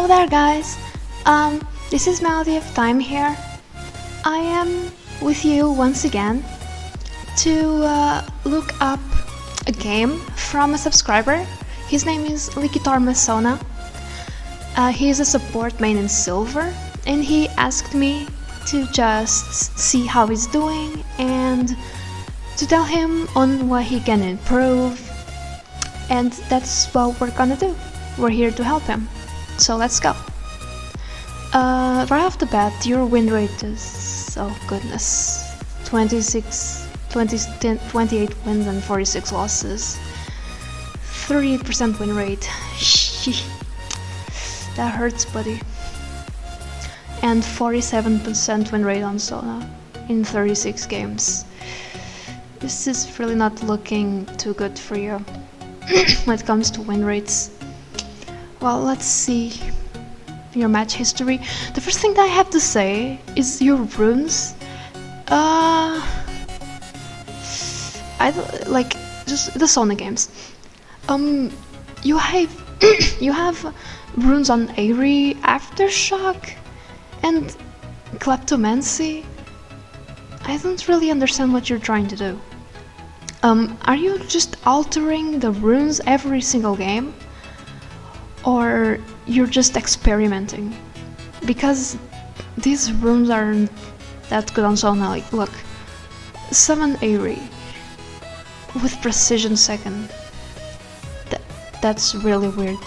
there, guys. This is Melody of Time here. I am with you once again to look up a game from a subscriber. His name is Likitorma Sonai. He is a support main in Silver, and he asked me to just see how he's doing and to tell him on what he can improve, and that's what we're gonna do. We're here to help him, so let's go. Right off the bat, your win rate is, oh goodness, 28 wins and 46 losses, 38% win rate. That hurts, buddy. And 47% win rate on Sona in 36 games. This is really not looking too good for you when it comes to win rates. Well, let's see your match history. The first thing that I have to say is your runes. I like just the Sona games. You have you have runes on Aerie, Aftershock, and Kleptomancy. I don't really understand what you're trying to do. Are you just altering the runes every single game? Or you're just experimenting? Because these runes aren't that good on Sona. Like, look, summon Aerie with precision second. That's really weird.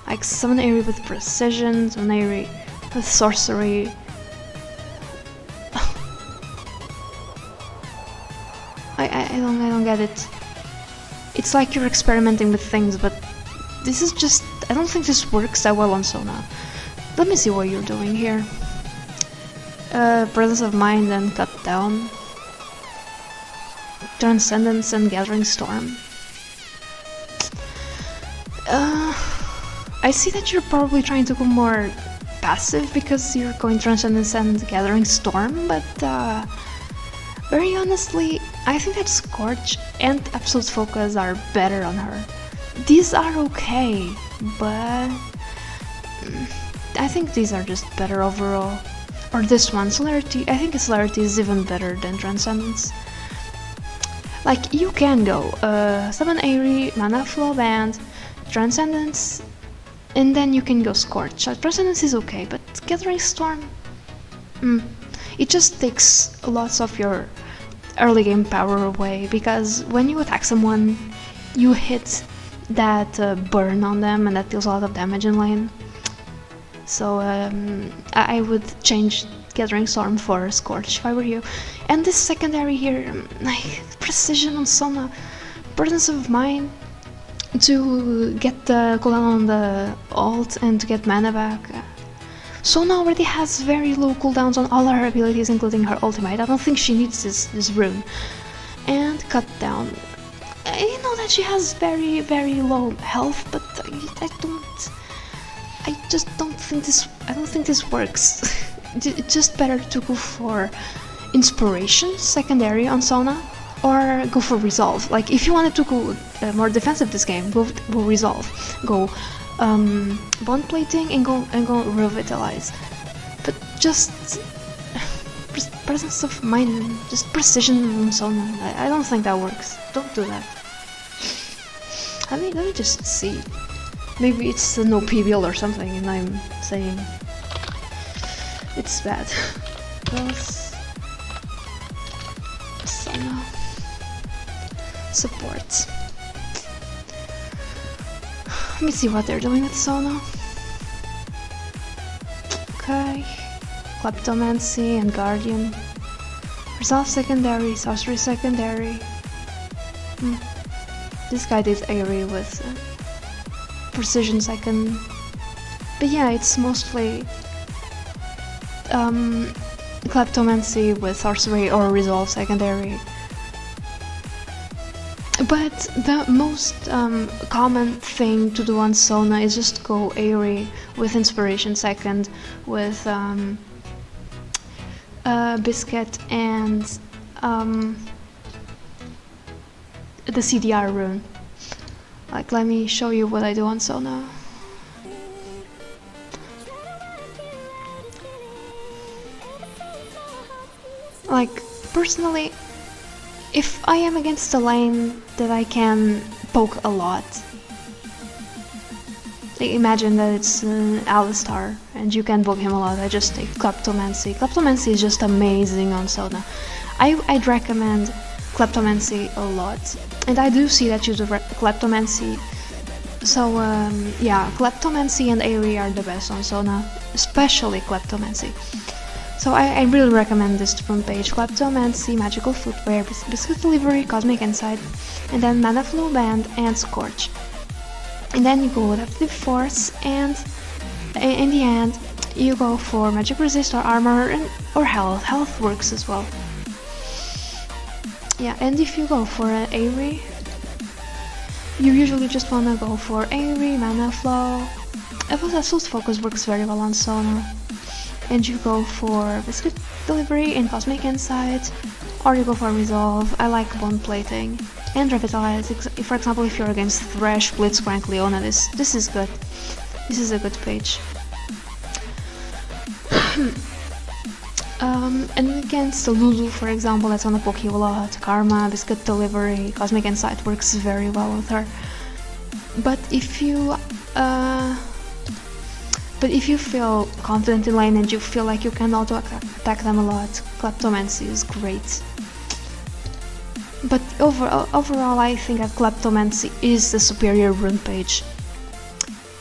Like, summon Aerie with precision, summon Aerie with sorcery. I don't get it. It's like you're experimenting with things, but this is just, I don't think this works that well on Sona. Let me see what you're doing here. Presence of Mind and Cut Down. Transcendence and Gathering Storm. I see that you're probably trying to go more passive because you're going Transcendence and Gathering Storm, but very honestly, I think that Scorch and Absolute Focus are better on her. These are okay, but I think these are just better overall. Or this one, Celerity. I think Celerity is even better than Transcendence. Like, you can go Summon Aerie, Mana Flow Band, Transcendence, and then you can go Scorch. Transcendence is okay, but Gathering Storm, it just takes lots of your early game power away, because when you attack someone, you hit that burn on them, and that deals a lot of damage in lane. So I would change Gathering Storm for Scorch if I were you. And this secondary here, like precision on Sona, Presence of Mind to get the cooldown on the ult and to get mana back. Sona already has very low cooldowns on all her abilities, including her ultimate. I don't think she needs this rune. And Cut Down. I know that she has very, very low health, but I just don't think this. I don't think this works. It's just better to go for Inspiration secondary on Sona, or go for Resolve. Like, if you wanted to go more defensive this game, go Resolve. Go Bond Plating and go Revitalize. But just Presence of Mind, just precision on Sona. I don't think that works. Don't do that. Let me just see. Maybe it's an OP build or something, and I'm saying it's bad. Sona support. Let me see what they're doing with Sona. Okay, Kleptomancy and Guardian. Resolve secondary, Sorcery secondary. This guy did Aerie with precision second. But yeah, it's mostly Kleptomancy with Sorcery or Resolve secondary. But the most common thing to do on Sona is just go Aerie with Inspiration second, with Biscuit and the CDR rune. Like, let me show you what I do on Sona. personally, if I am against a lane that I can poke a lot, like imagine that it's Alistar and you can poke him a lot, I just take Kleptomancy. Kleptomancy is just amazing on Sona. I'd recommend Kleptomancy a lot, and I do see that you do Kleptomancy. So yeah, Kleptomancy and Aerie are the best on Sona, especially Kleptomancy. So I really recommend this front page: Kleptomancy, Magical Footwear, Biscuit Delivery, Cosmic Insight, and then Mana Flow Band and Scorch. And then you go with Adaptive Force, and in the end you go for Magic Resist or Armor or Health. Health works as well. Yeah, and if you go for an Aerie, you usually just wanna go for Aerie, Mana Flow. Absolute Focus works very well on Sona. And you go for Biscuit Delivery and Cosmic Insight, or you go for Resolve. I like Bone Plating and Revitalize. For example, if you're against Thresh, Blitzcrank, Leona, this is good. This is a good page. And against Lulu, for example, that's gonna poke you a lot. Karma, Biscuit Delivery, Cosmic Insight works very well with her. But if you feel confident in lane and you feel like you can auto-attack them a lot, Kleptomancy is great. But overall, I think that Kleptomancy is the superior rune page.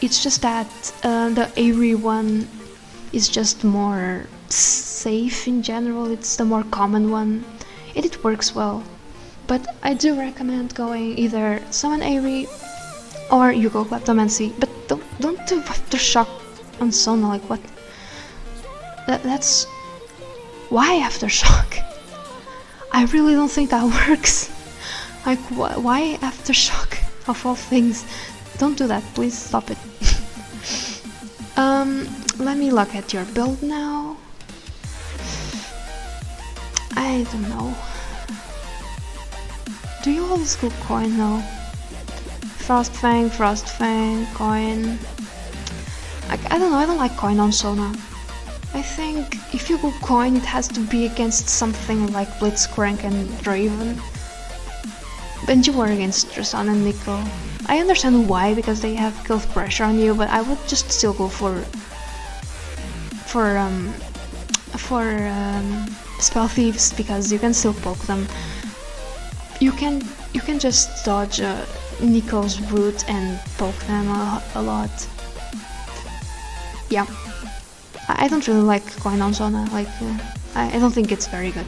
It's just that the Aerie one is just more safe in general. It's the more common one, and it works well. But I do recommend going either Summon Aerie or you go Kleptomancy. But don't do Aftershock on Sona, like what? That's... Why Aftershock? I really don't think that works. Like, why Aftershock, of all things? Don't do that, please stop it. Let me look at your build now. I don't know. Do you always go coin now? Frostfang, coin. I don't know, I don't like coin on Sona. I think if you go coin, it has to be against something like Blitzcrank and Draven. And you were against Drasan and Nico. I understand why, because they have kill pressure on you, but I would just still go for Spellthieves, because you can still poke them. You can just dodge Nico's root and poke them a lot. Yeah, I don't really like coin on Sona. Like, I don't think it's very good.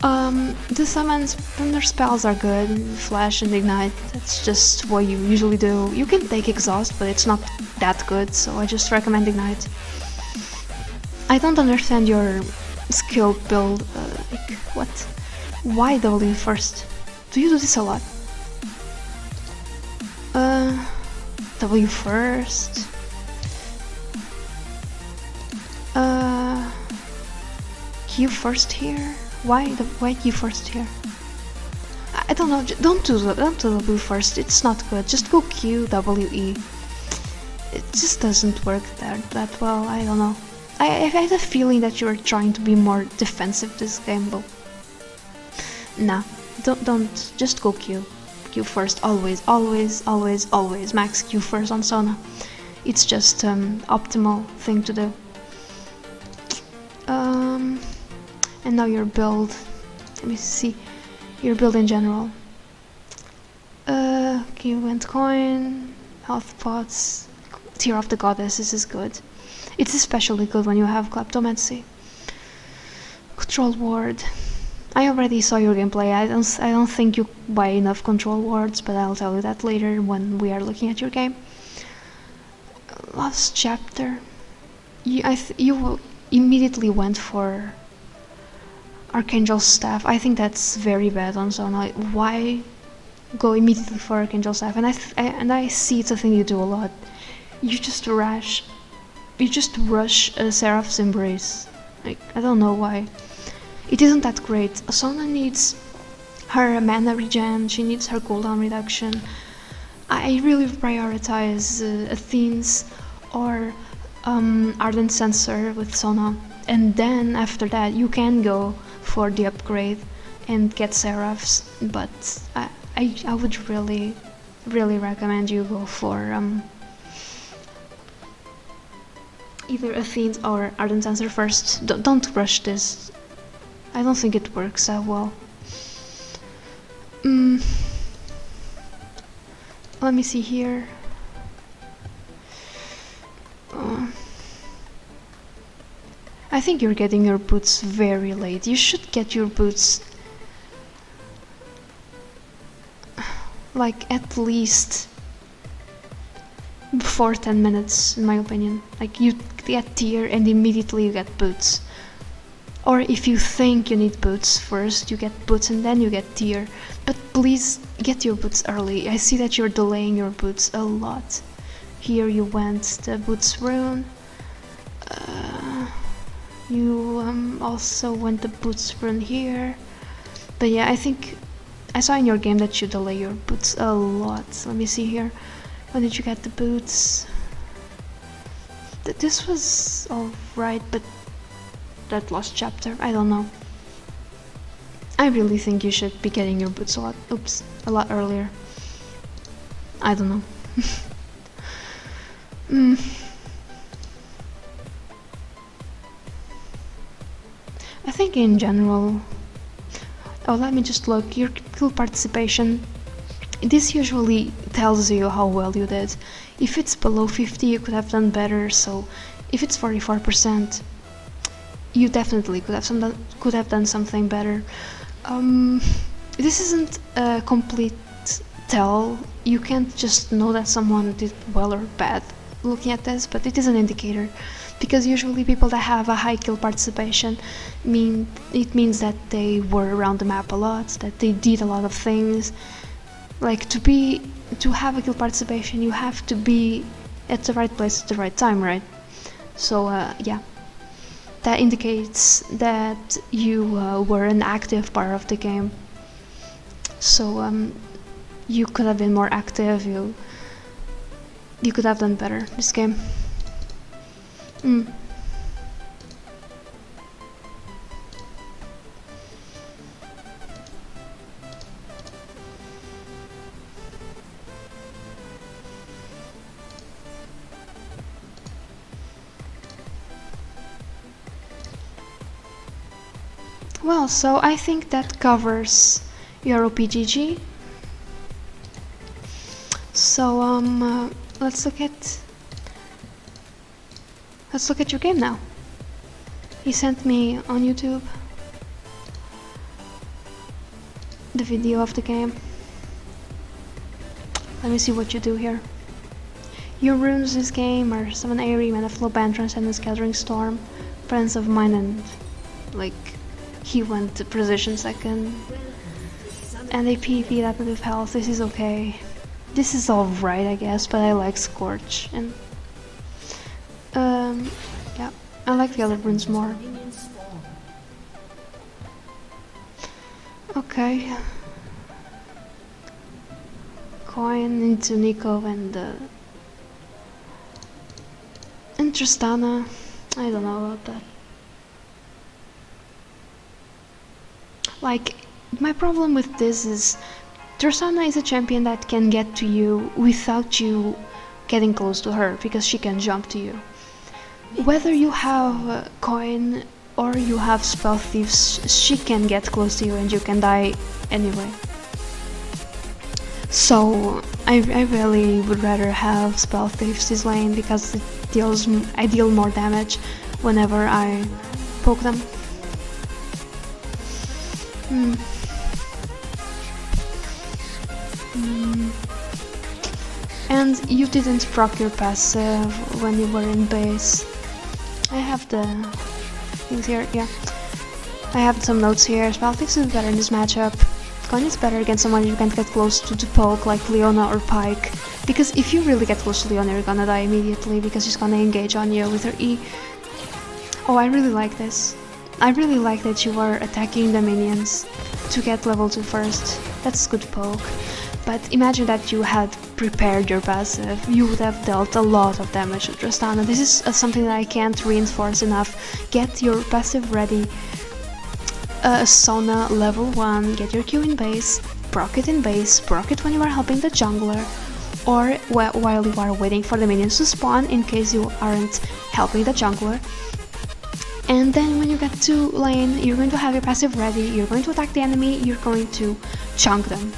The summons from their spells are good. Flash and Ignite, that's just what you usually do. You can take Exhaust, but it's not that good, so I just recommend Ignite. I don't understand your skill build, like, what? Why W first? Do you do this a lot? W first? Q first here? Why Q first here? I don't know. Don't do W first. It's not good. Just go Q, W, E. It just doesn't work that well. I don't know. I had a feeling that you were trying to be more defensive this game, but nah. Don't. Just go Q. Q first. Always. Max Q first on Sona. It's just optimal thing to do. And now your build. Let me see. Your build in general. Okay, went coin, health pots, Tear of the Goddess. This is good. It's especially good when you have Kleptomancy. Control ward. I already saw your gameplay. I don't think you buy enough control wards, but I'll tell you that later when we are looking at your game. Last chapter. You immediately went for Archangel's Staff. I think that's very bad on Sona. Why go immediately for Archangel's Staff? And I see it's a thing you do a lot. You just rush Seraph's Embrace. Like, I don't know why. It isn't that great. Sona needs her mana regen, she needs her cooldown reduction. I really prioritize Athene's or Ardent Sensor with Sona. And then after that you can go for the upgrade and get seraphs, but I would really recommend you go for either Athene or Ardent Censer first. Don't rush this. I don't think it works that well. Let me see here. I think you're getting your boots very late. You should get your boots like at least before 10 minutes, in my opinion. Like, you get tier and immediately you get boots. Or if you think you need boots first, you get boots and then you get tier. But please get your boots early. I see that you're delaying your boots a lot. Here you went the boots rune. You also went the boots rune here. But yeah, I think I saw in your game that you delay your boots a lot. Let me see here. When did you get the boots? This was alright, but that last chapter, I don't know. I really think you should be getting your boots a lot earlier. I don't know. I think in general... Oh, let me just look. Your kill participation. This usually tells you how well you did. If it's below 50, you could have done better. So, if it's 44%, you definitely could have done something better. This isn't a complete tell. You can't just know that someone did well or bad looking at this, but it is an indicator. Because usually people that have a high kill participation means that they were around the map a lot, that they did a lot of things. Like, to have a kill participation, you have to be at the right place at the right time, right? So yeah, that indicates that you were an active part of the game. So you could have been more active. You could have done better this game. Well, so I think that covers your OPGG. So let's look at your game now. He sent me on YouTube the video of the game. Let me see what you do here. Your runes this game are Summon Airy, Mana Flow, Ban, Transcendence, Gathering Storm, Friends of Mine, and like he went to Precision second. And they PvP that bit of health. This is okay. This is alright, I guess, but I like Scorch and yeah, I like the other runes more. Okay. Coin into Nico and Tristana. I don't know about that. Like, my problem with this is Tristana is a champion that can get to you without you getting close to her, because she can jump to you. Whether you have Coin or you have Spellthief, she can get close to you and you can die anyway. So I really would rather have Spellthiefs this lane, because I deal more damage whenever I poke them. And you didn't proc your passive when you were in base. I have the things here, yeah. I have some notes here. Spellthief is better in this matchup. Coin is better against someone you can't get close to poke, like Leona or Pyke. Because if you really get close to Leona, you're gonna die immediately, because she's gonna engage on you with her E. Oh, I really like this. I really like that you are attacking the minions to get level 2 first. That's good poke. But imagine that you had prepared your passive. You would have dealt a lot of damage to Tristana. This is something that I can't reinforce enough. Get your passive ready. Sona level 1, get your Q in base, proc it in base, proc it when you are helping the jungler, or while you are waiting for the minions to spawn in case you aren't helping the jungler. And then when you get to lane, you're going to have your passive ready, you're going to attack the enemy, you're going to chunk them.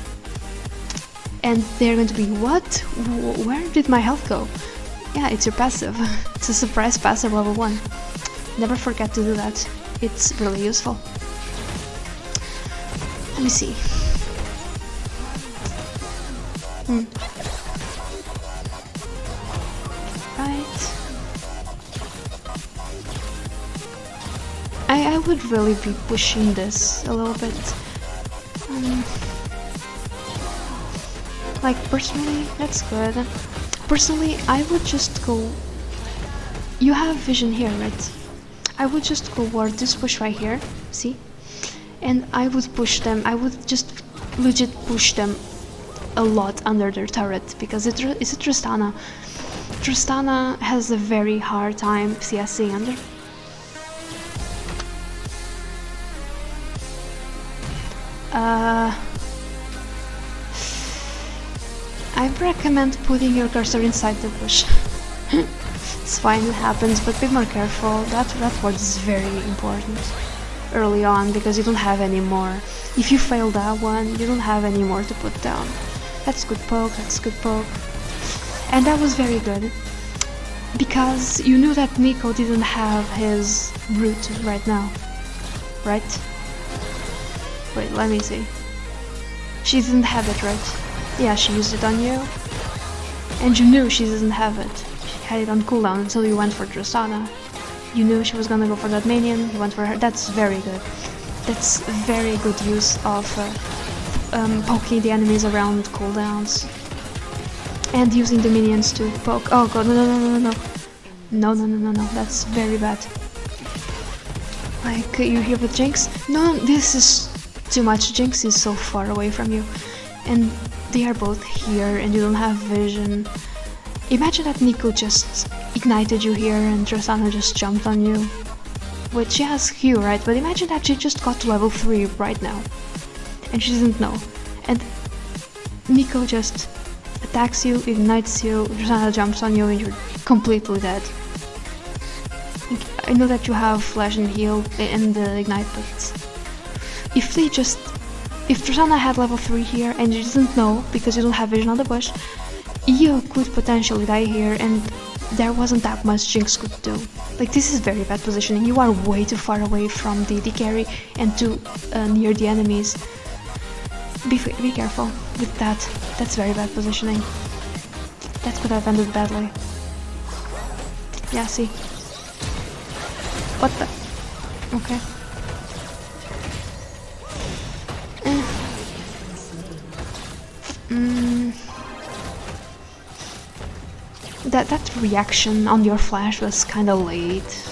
And they're going to be, what? Where did my health go? Yeah, it's your passive. It's a surprise passive level 1. Never forget to do that. It's really useful. Let me see. Right. I would really be pushing this a little bit. Like, personally, that's good. Personally, I would just go... You have vision here, right? I would just go toward this push right here, see? And I would push them, I would just legit push them a lot under their turret, because it's a Tristana. Tristana has a very hard time CSing under. I recommend putting your cursor inside the bush. It's fine, it happens, but be more careful. That word is very important early on, because you don't have any more. If you fail that one, you don't have any more to put down. That's good poke, that's good poke. And that was very good, because you knew that Nico didn't have his root right now, right? Wait, let me see. She didn't have it, right? Yeah, she used it on you. And you knew she didn't have it. She had it on cooldown until you went for Tristana. You knew she was gonna go for that minion, you went for her. That's very good. That's very good use of poking the enemies around cooldowns. And using the minions to poke. Oh god, no, that's very bad. Like, you hear the Jinx? No, this is too much. Jinx is so far away from you. And they are both here and you don't have vision. Imagine that Nico just ignited you here and Tristana just jumped on you. Which she has Q, right? But imagine that she just got to level 3 right now. And she doesn't know. And Nico just attacks you, ignites you, Tristana jumps on you and you're completely dead. I know that you have flash and heal and ignite, but if Tristana had level 3 here and you didn't know because you don't have vision on the bush, you could potentially die here and there wasn't that much Jinx could do. Like, this is very bad positioning. You are way too far away from the AD carry and too near the enemies. Be careful with that. That's very bad positioning. That could have ended badly. Yeah, see? What the? Okay. That reaction on your flash was kinda late.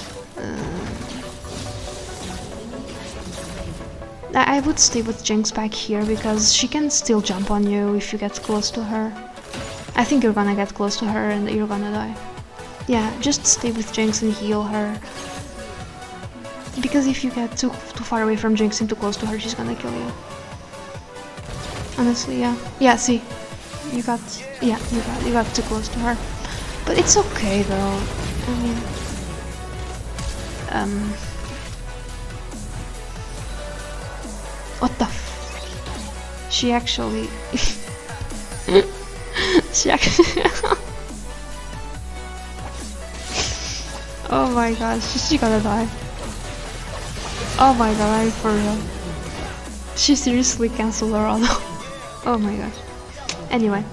I would stay with Jinx back here because she can still jump on you if you get close to her. I think you're gonna get close to her and you're gonna die. Yeah, just stay with Jinx and heal her. Because if you get too far away from Jinx and too close to her, she's gonna kill you. Honestly, yeah. Yeah, see. You got too close to her. But it's okay though. I mean, what the f— She actually she actually oh my gosh, she gonna die. Oh my god, I'm for real. She seriously cancelled her auto. Oh my gosh. Anyway,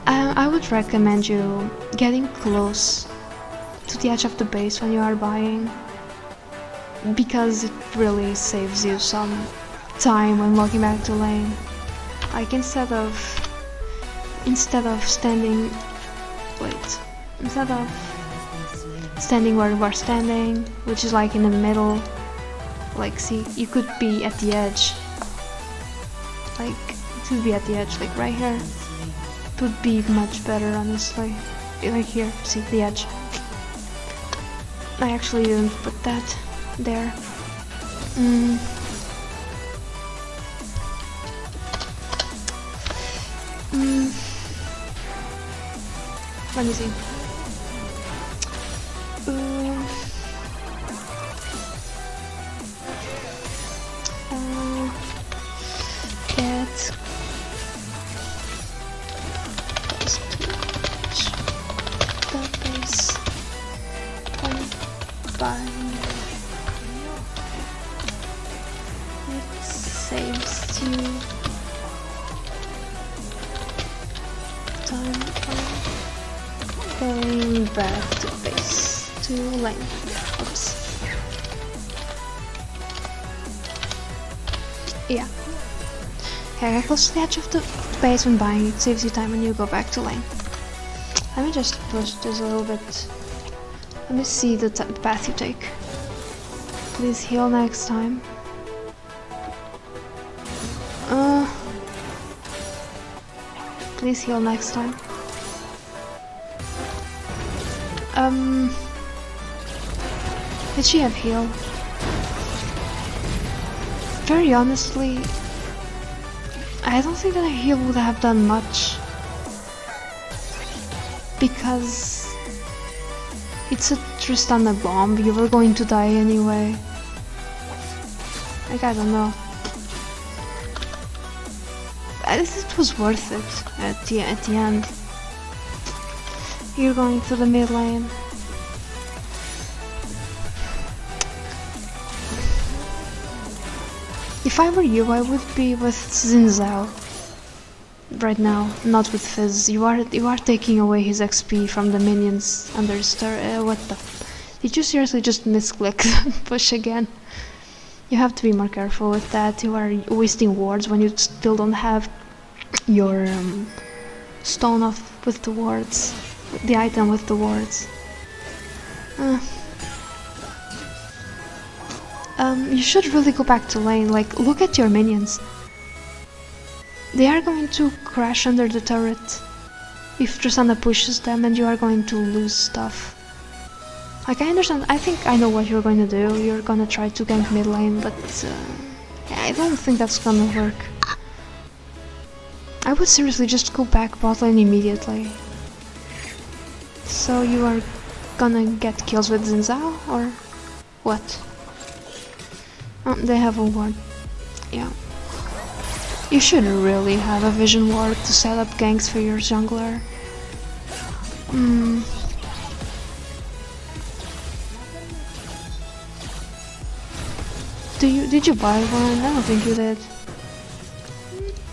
I would recommend you getting close to the edge of the base when you are buying, because it really saves you some time when walking back to lane. Like, instead of standing where you are standing, which is like in the middle, like, see, you could be at the edge, like, it would be at the edge, like right here. It would be much better, honestly. Like here, see, the edge. I actually didn't put that there. Let me see. Get the base combine. It saves you time going back to base to lane. Oops. Yeah. Okay, get close to the edge of the base when buying. It saves you time when you go back to lane. Let me just push this a little bit. Let me see the path you take. Please heal next time. Please heal next time. Did she have heal? Very honestly, I don't think that a heal would have done much. Because it's a Tristana bomb, you were going to die anyway. Like, I don't know. It was worth it at the end. You're going to the mid lane. If I were you, I would be with Xin Zhao right now, not with Fizz. You are taking away his XP from the minions under his turret. What the? Did you seriously just misclick push again? You have to be more careful with that. You are wasting wards when you still don't have your stone off with the wards, the item with the wards. You should really go back to lane. Like, look at your minions. They are going to crash under the turret if Tristana pushes them, and you are going to lose stuff. Like, I understand. I think I know what you're going to do. You're gonna try to gank mid lane, but I don't think that's gonna work. I would seriously just go back bot lane immediately. So you are gonna get kills with Xin Zhao, or what? Oh, they have a ward. Yeah. You should really have a vision ward to set up ganks for your jungler. Did you buy one? I don't think you did.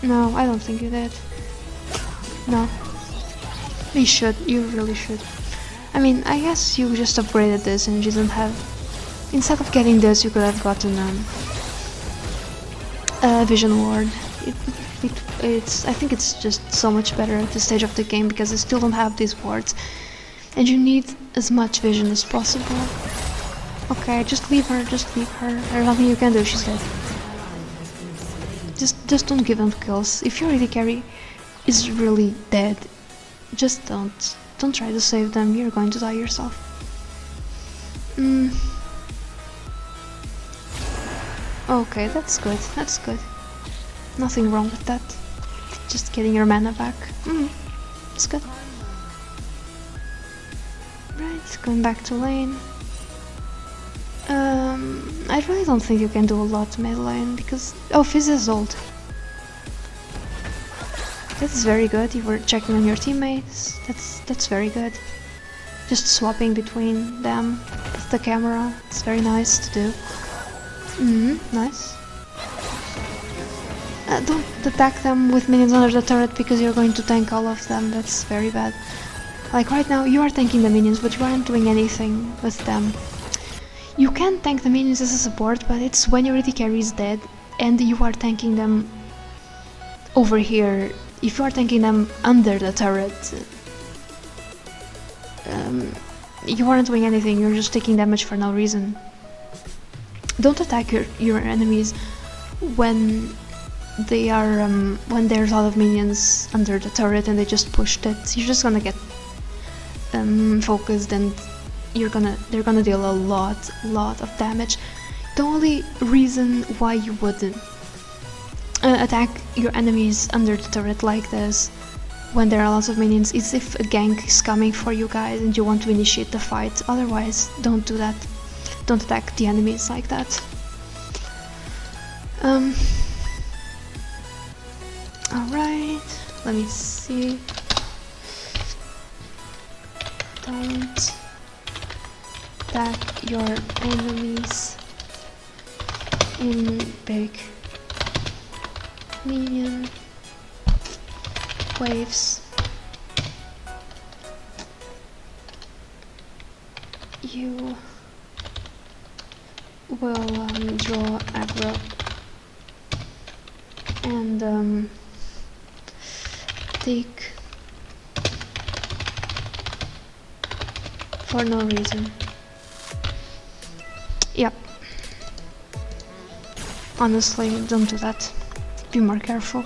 No, I don't think you did. No. You should. You really should. I mean, I guess you just upgraded this and you didn't have... Instead of getting this, you could have gotten a vision ward. I think it's just so much better at this stage of the game because you still don't have these wards. And you need as much vision as possible. Okay, just leave her, There's nothing you can do, she's dead. Just don't give them kills. If your AD carry is really dead, just don't try to save them, you're going to die yourself. Okay, that's good. Nothing wrong with that. Just getting your mana back. It's good. Right, going back to lane. I really don't think you can do a lot mid lane because... Oh, Fizz is ult. That's very good. You were checking on your teammates. That's very good. Just swapping between them with the camera. It's very nice to do. Nice. Don't attack them with minions under the turret because you're going to tank all of them. That's very bad. Like right now, you are tanking the minions, but you aren't doing anything with them. You can tank the minions as a support, but it's when your AD carry is dead and you are tanking them over here. If you are tanking them under the turret, you aren't doing anything, you're just taking damage for no reason. Don't attack your enemies when they are when there's a lot of minions under the turret and they just pushed it. You're just gonna get focused and they're gonna deal a lot of damage. the only reason why you would attack your enemies under the turret like this when there are lots of minions is if a gank is coming for you guys and you want to initiate the fight. Otherwise, don't do that. Don't attack the enemies like that. Alright, let me see. Don't attack your enemies in big minion waves. You will draw aggro and take for no reason. Yep. Honestly, don't do that. Be more careful.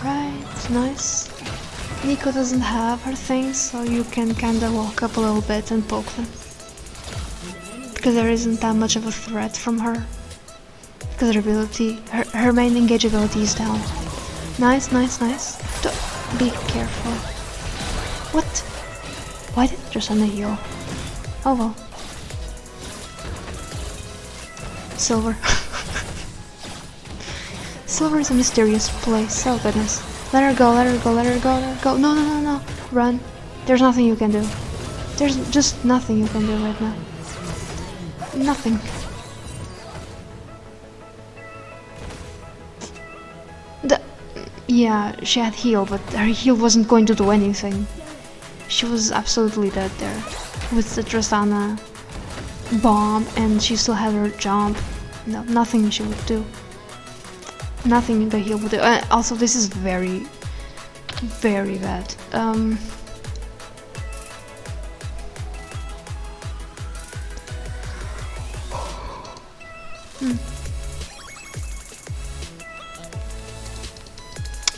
Right, nice. Nico doesn't have her things, so you can kinda walk up a little bit and poke them. Because there isn't that much of a threat from her. Because her ability, her main engage ability is down. Nice, nice, nice. Be careful. What? Why did Sona heal? Oh well. Silver. Silver is a mysterious place. Oh goodness. Let her go, let her go, let her go, let her go. No, no, no, no. Run. There's nothing you can do. There's just nothing you can do right now. Nothing. Yeah, she had heal, but her heal wasn't going to do anything. She was absolutely dead there. With the Tristana bomb, and she still had her jump. No, nothing she would do. Nothing the heal would do. Also, this is very, very bad.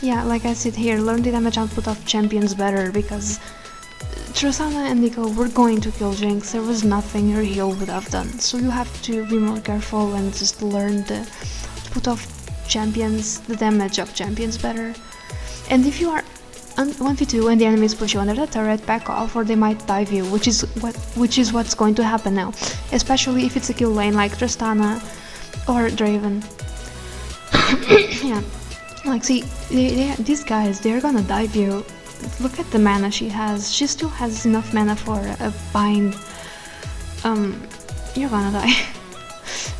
Yeah, like I said here, learn the damage output of champions better, because Tristana and Nico were going to kill Jinx. There was nothing her heal would have done. So you have to be more careful and just learn the output of champions, the damage of champions better. And if you are 1v2 and the enemies push you under the turret, back off or they might dive you, which is what's going to happen now. Especially if it's a kill lane like Tristana or Draven. Yeah. Like, see, these guys, they're gonna dive you. Look at the mana she has. She still has enough mana for a bind. You're gonna die.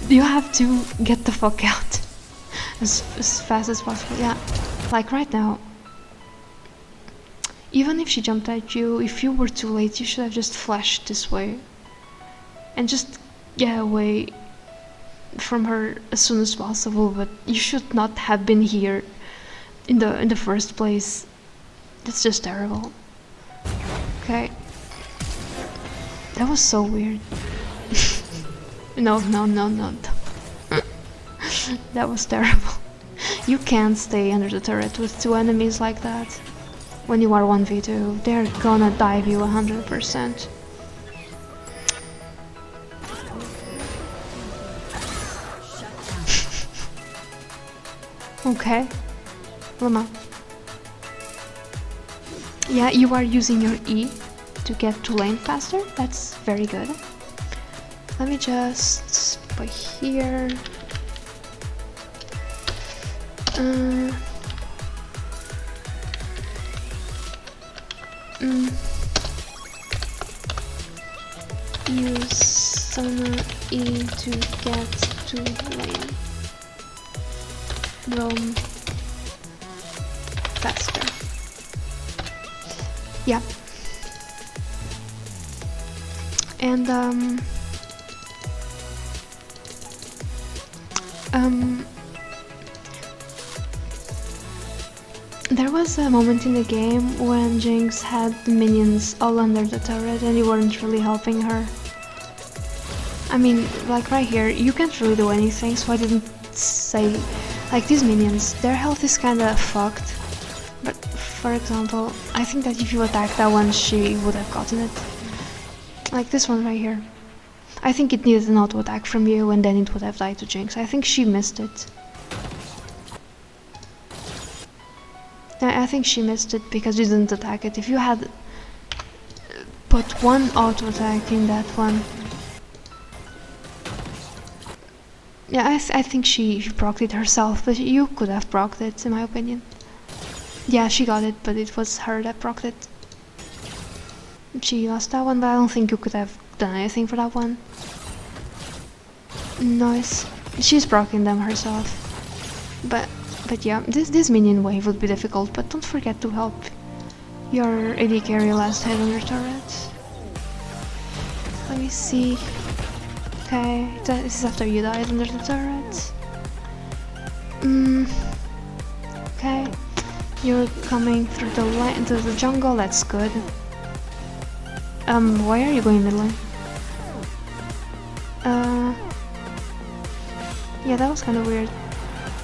You have to get the fuck out as fast as possible. Yeah, like right now. Even if she jumped at you, if you were too late, you should have just flashed this way and just get away from her as soon as possible. But you should not have been here in the first place. That's just terrible. Okay, that was so weird. No. That was terrible. You can't stay under the turret with two enemies like that. When you are 1v2, they're gonna dive you 100%. Okay, Lama. Yeah, you are using your E to get to lane faster. That's very good. Let me just put here. Use Sona E to get to lane. Roam faster. Yeah. And there was a moment in the game when Jinx had the minions all under the turret and you weren't really helping her. I mean, like right here, you can't really do anything, so I didn't say Like these minions, their health is kinda fucked. But for example, I think that if you attack that one, she would have gotten it. Like this one right here. I think it needed an auto attack from you and then it would have died to Jinx. I think she missed it. I think she missed it because you didn't attack it. If you had put one auto attack in that one. Yeah, I think she procced it herself, but you could have procced it in my opinion. Yeah, she got it, but it was her that procced it. She lost that one, but I don't think you could have done anything for that one. Nice. She's proccing them herself. But yeah, this minion wave would be difficult, but don't forget to help your AD carry last hit on your turret. Let me see. Okay, this is after you died under the turret. Okay, you're coming through the jungle, that's good. Why are you going mid lane? Yeah, that was kind of weird.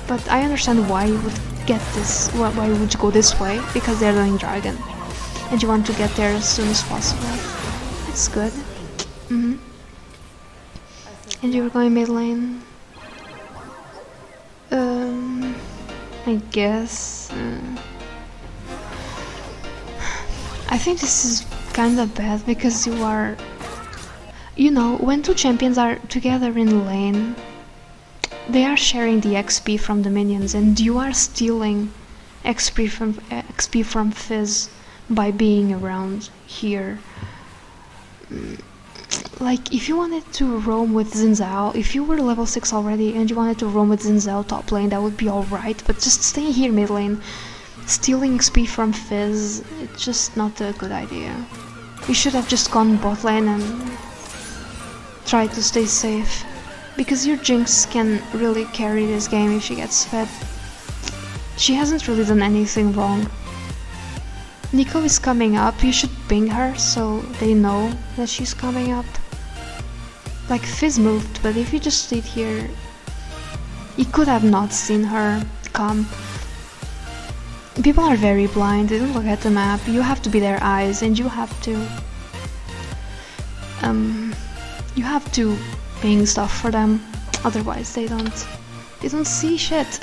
But I understand why you would get this, why would you go this way, because they're doing dragon. And you want to get there as soon as possible. It's good. And you're going mid lane. I guess. I think this is kinda bad because you are... You know, when two champions are together in lane, they are sharing the XP from the minions and you are stealing XP from Fizz by being around here. Like, if you wanted to roam with Xin Zhao, if you were level 6 already and you wanted to roam with Xin Zhao top lane, that would be alright, but just staying here mid lane, stealing XP from Fizz, it's just not a good idea. You should have just gone bot lane and tried to stay safe, because your Jinx can really carry this game if she gets fed. She hasn't really done anything wrong. Nico is coming up, you should ping her so they know that she's coming up. Like, Fizz moved, but if you just stayed here, you could have not seen her come. People are very blind, they don't look at the map, you have to be their eyes and you have to ping stuff for them, otherwise they don't see shit.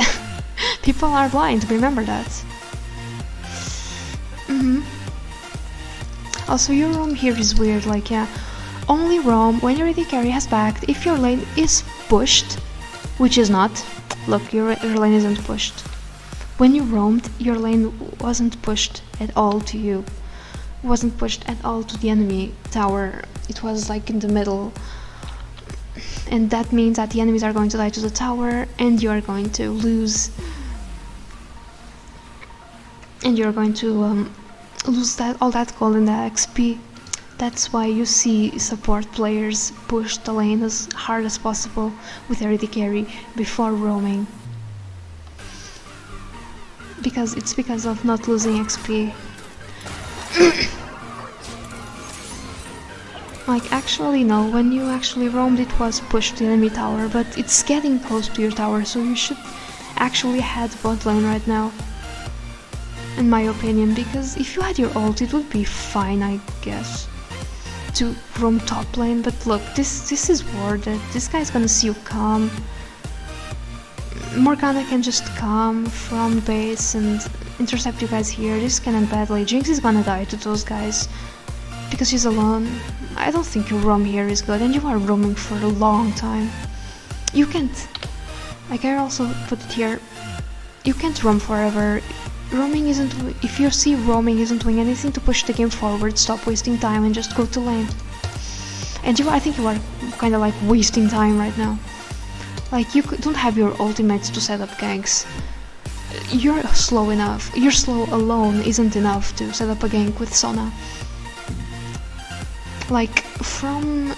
People are blind, remember that. Also, your roam here is weird, like, yeah, only roam when your AD carry has backed if your lane is pushed, which is not. Look, your lane isn't pushed. When you roamed, your lane wasn't pushed at all to you. Wasn't pushed at all to the enemy tower. It was like in the middle. And that means that the enemies are going to die to the tower and you are going to lose. And you're going to lose all that gold and that XP. That's why you see support players push the lane as hard as possible with their AD carry before roaming. Because it's because of not losing XP. Like, actually no, when you actually roamed it was pushed to the enemy tower, but it's getting close to your tower, so you should actually head bot lane right now. In my opinion, because if you had your ult it would be fine, I guess, to roam top lane, but look, this is worth it. This guy's gonna see you come. Morgana can just come from base and intercept you guys here. This can end badly. Jinx is gonna die to those guys because she's alone. I don't think your roam here is good, and you are roaming for a long time. You can't, like I also put it here, you can't roam forever. Roaming isn't, if you see roaming isn't doing anything to push the game forward, stop wasting time and just go to lane. And I think you are kind of like wasting time right now. Like, you don't have your ultimates to set up ganks. You're slow enough. You're slow alone isn't enough to set up a gank with Sona. Like, from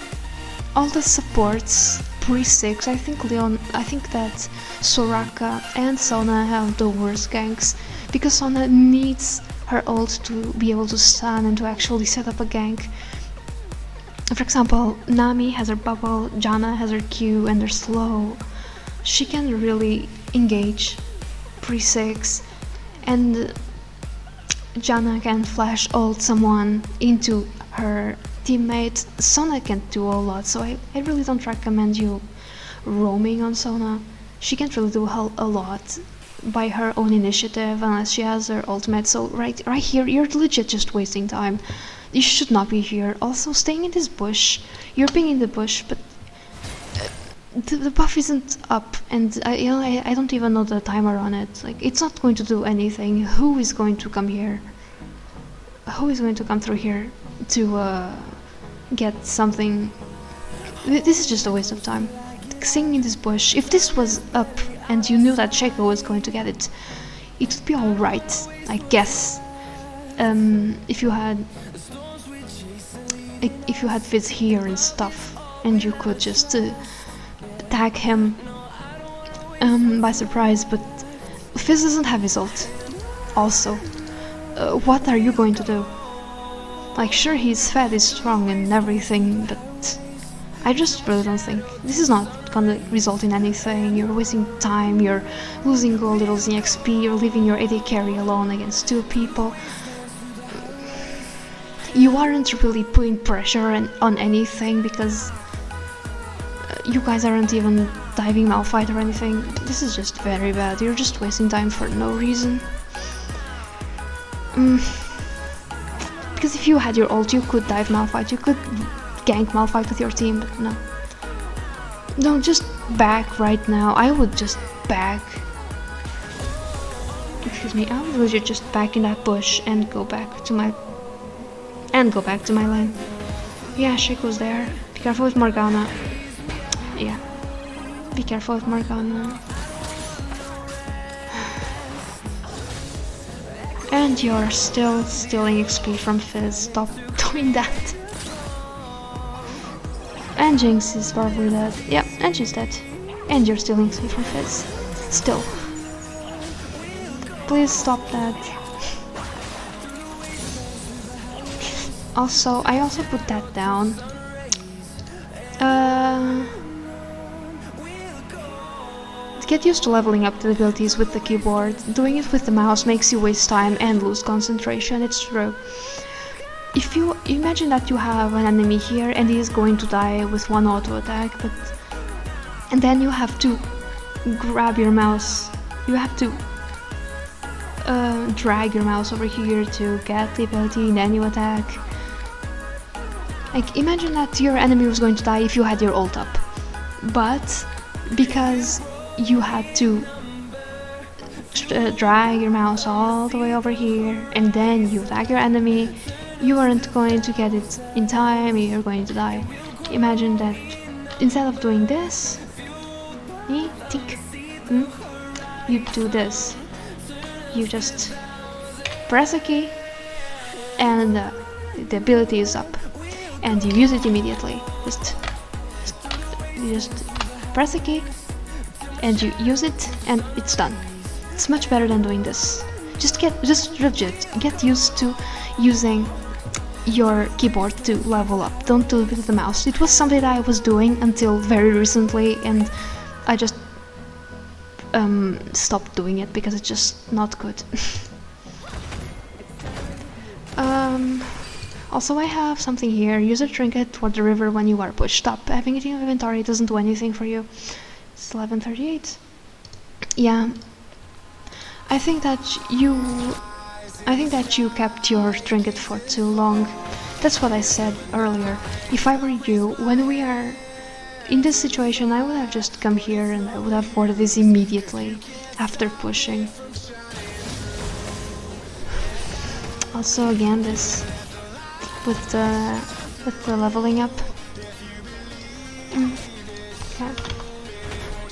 all the supports pre-6, I think that Soraka and Sona have the worst ganks, because Sona needs her ult to be able to stun and to actually set up a gank. For example, Nami has her bubble, Janna has her Q, and they're slow. She can really engage pre-6 and Janna can flash ult someone into her teammate. Sona can't do a lot, so I really don't recommend you roaming on Sona. She can't really do a lot by her own initiative unless she has her ultimate, so right here you're legit just wasting time. You should not be here. Also, staying in this bush, you're being in the bush, but the buff isn't up, and I don't even know the timer on it. Like, it's not going to do anything. Who is going to come here? Who is going to come through here to get something? This is just a waste of time. Staying in this bush. If this was up and you knew that Shaco was going to get it, it would be alright, I guess. If you had Fizz here and stuff, and you could just attack him by surprise, but Fizz doesn't have his ult. Also, what are you going to do? Like, sure, he's fat, he's strong and everything, but I just really don't think this is not gonna result in anything. You're wasting time, you're losing gold, you're losing XP, you're leaving your AD carry alone against 2 people. You aren't really putting pressure on anything because you guys aren't even diving Malphite or anything. This is just very bad. You're just wasting time for no reason. Because if you had your ult, you could dive Malphite, you could gank Malphite with your team, but no. No, just back right now. I would just back. Excuse me, I would legit just back in that bush and go back to my lane. Yeah, Shaco's there. Be careful with Morgana. Yeah. Be careful with Morgana. And you're still stealing XP from Fizz. Stop doing that. And Jinx is probably dead. Yeah, and she's dead. And you're stealing XP from Fizz. Still. Please stop that. Also, I also put that down. Get used to leveling up the abilities with the keyboard. Doing it with the mouse makes you waste time and lose concentration, it's true. If you imagine that you have an enemy here and he is going to die with one auto attack, and then you have to grab your mouse, you have to drag your mouse over here to get the ability and then you attack. Like, imagine that your enemy was going to die if you had your ult up, but because you had to drag your mouse all the way over here and then you attack your enemy, you aren't going to get it in time, you're going to die. Imagine that instead of doing this, you do this. You just press a key and the ability is up and you use it immediately. You just press a key and you use it and it's done. It's much better than doing this. Just legit get used to using your keyboard to level up. Don't do it with the mouse. It was something that I was doing until very recently and I just stopped doing it because it's just not good. Also, I have something here. Use a trinket toward the river when you are pushed. Stop having it in your inventory. Doesn't do anything for you. It's 11:38. Yeah, I think that you kept your trinket for too long. That's what I said earlier. If I were you, when we are in this situation, I would have just come here and I would have warded this immediately after pushing. Also, again, this with the leveling up. Okay.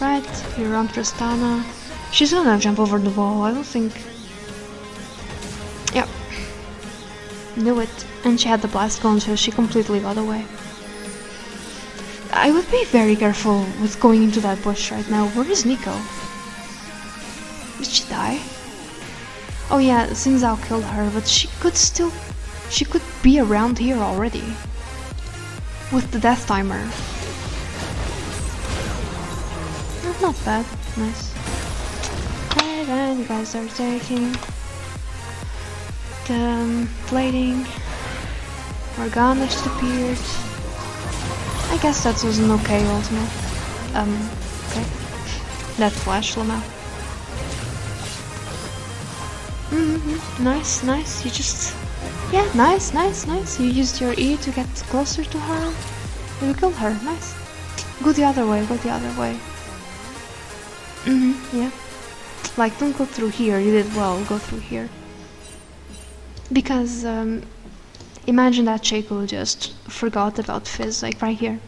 Right, you're on Tristana. She's gonna jump over the wall, I don't think. Yep. Knew it. And she had the blast gun, so she completely got away. I would be very careful with going into that bush right now. Where is Nico? Did she die? Oh yeah, Xingzao killed her, but she could be around here already. With the death timer. Not bad. Nice. and you guys are taking the plating. Morgana just appeared. I guess that was an okay ultimate. Okay. That flash Lama. Nice, nice. You just... Yeah, nice, nice, nice. You used your E to get closer to her. You killed her. Nice. Go the other way, go the other way. Yeah. Like, don't go through here. You did well. Go through here. Because, imagine that Shaco just forgot about Fizz, like right here.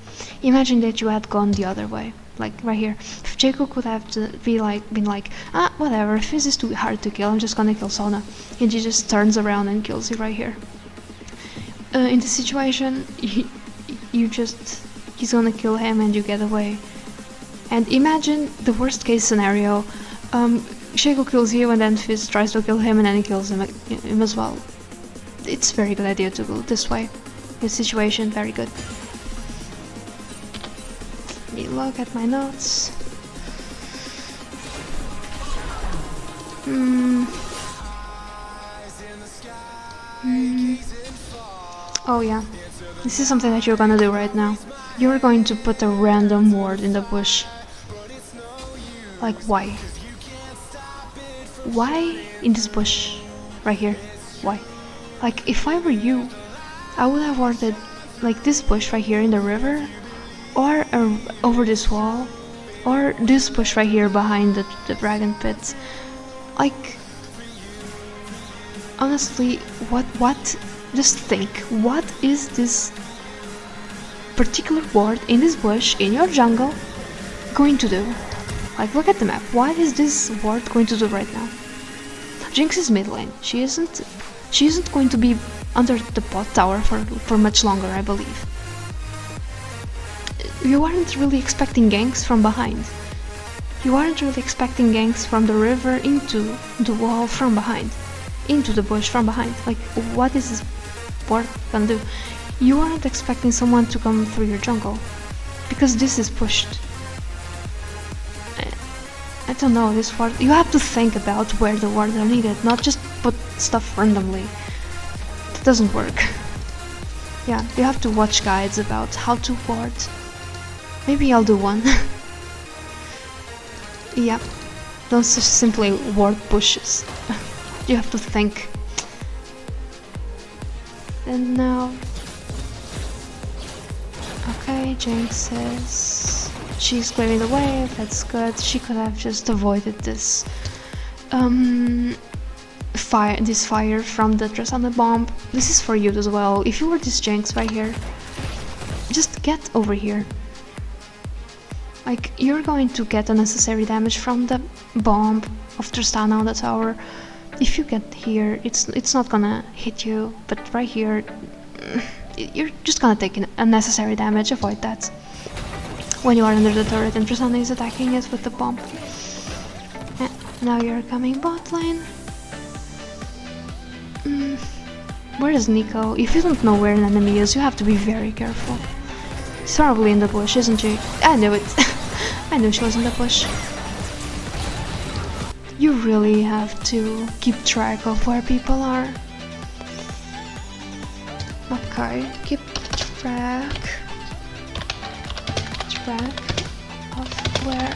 Imagine that you had gone the other way, like right here. If Shaco could have been like, ah, whatever, Fizz is too hard to kill, I'm just gonna kill Sona. And he just turns around and kills you right here. In this situation, he's gonna kill him and you get away. And imagine the worst case scenario, Shaco kills you and then Fizz tries to kill him and then he kills him as well. It's a very good idea to go this way. This situation, very good. Let me look at my notes. Oh yeah, this is something that you're gonna do right now. You're going to put a random ward in the bush. Like, why? Why in this bush? Right here. Why? Like, if I were you, I would have warded like this bush right here in the river, or over this wall, or this bush right here behind the dragon pit. Like, honestly, what? Just think, what is this particular ward in this bush, in your jungle, going to do? Like, look at the map. What is this ward going to do right now? Jinx is mid lane. She isn't going to be under the bot tower for much longer, I believe. You aren't really expecting ganks from behind. You aren't really expecting ganks from the river into the wall from behind. Into the bush from behind. Like, what is this ward gonna do? You aren't expecting someone to come through your jungle. Because this is pushed. I don't know, this ward... You have to think about where the wards are needed, not just put stuff randomly. It doesn't work. Yeah, you have to watch guides about how to ward. Maybe I'll do one. Yeah, don't just simply ward bushes. You have to think. And now... Okay, Jinx says... She's clearing the way, that's good. She could have just avoided this fire from the Tristana bomb. This is for you as well. If you were this Jinx right here, just get over here. Like, you're going to get unnecessary damage from the bomb of Tristana on the tower. If you get here, it's not gonna hit you, but right here, you're just gonna take unnecessary damage. Avoid that. When you are under the turret and Tristana is attacking it with the bomb. Now you're coming bot lane. Where is Nico? If you don't know where an enemy is, you have to be very careful. She's probably in the bush, isn't she? I knew it. I knew she was in the bush. You really have to keep track of where people are. Okay, keep track of where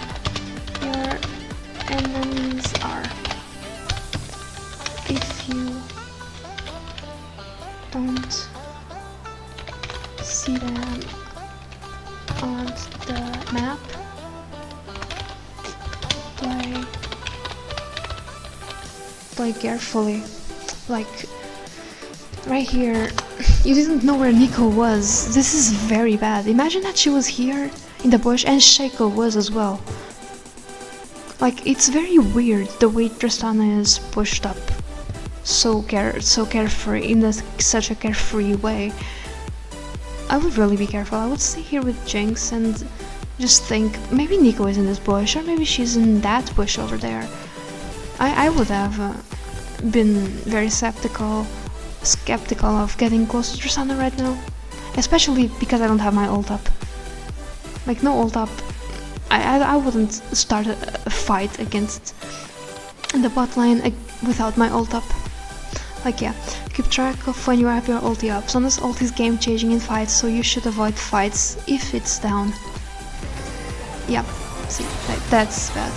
your enemies are. If you don't see them on the map, play carefully. Like, right here, you didn't know where Nico was. This is very bad. Imagine that she was here in the bush and Shaco was as well. Like, it's very weird the way Tristana is pushed up so carefree, in such a carefree way. I would really be careful. I would stay here with Jinx and just think, maybe Nico is in this bush, or maybe she's in that bush over there. I would have been very skeptical of getting close to Tristana right now. Especially because I don't have my ult up. Like, no ult up, I wouldn't start a fight against in the bot lane without my ult up. Like yeah, keep track of when you have your ulti up. Sona's ult is game changing in fights, so you should avoid fights if it's down. Yeah, see, that's bad.